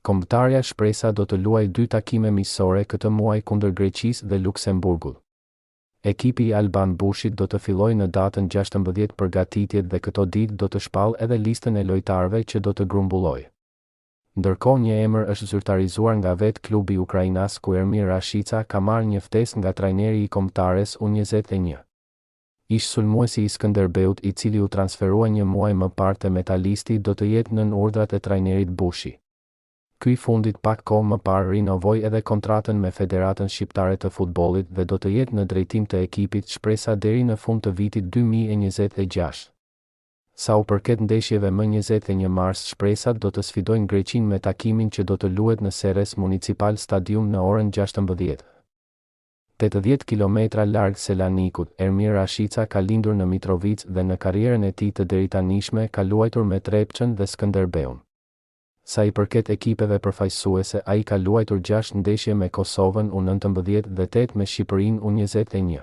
Kombëtarja Shpresa do të luajë 2 takime miqësore këtë muaj kundër Greqisë dhe Luksemburgut. Ekipi i Alban Bushit do të fillojë në datën 16 përgatitjet dhe këto ditë do të shpallë edhe listën e lojtarëve që do të grumbullojë. Ndërkohë një emër është zyrtarizuar nga vetë klubi ukrainas ku Ermir Rashica ka marrë një ftesë nga trajneri i kombëtares U21. Ish sulmuesi i Skënderbeut i cili u transferua një muaj më parë te Metalisti do të jetë nën urdhrat e trajnerit Bushi. Ky fundit pak kohë më parë rinovoi edhe kontratën me Federatën Shqiptare të Futbollit dhe do të jetë në drejtim të ekipit Shpresa deri në fund të vitit 2026. Sa u përket ndeshjeve më 21 mars, Shpresat do të sfidojnë Greqinë me takimin që do të luhet në Seres Municipal Stadium në orën 16. 80 kilometra larg Selanikut, Ermir Rashica ka lindur në Mitrovic dhe në karrierën e tij të deritanishme ka luajtur me Trepçën dhe Skënderbeun. Sa i përket ekipeve përfaqësuese, ai ka luajtur 6 ndeshje me Kosovën U19 dhe 8 me Shqipërinë U21.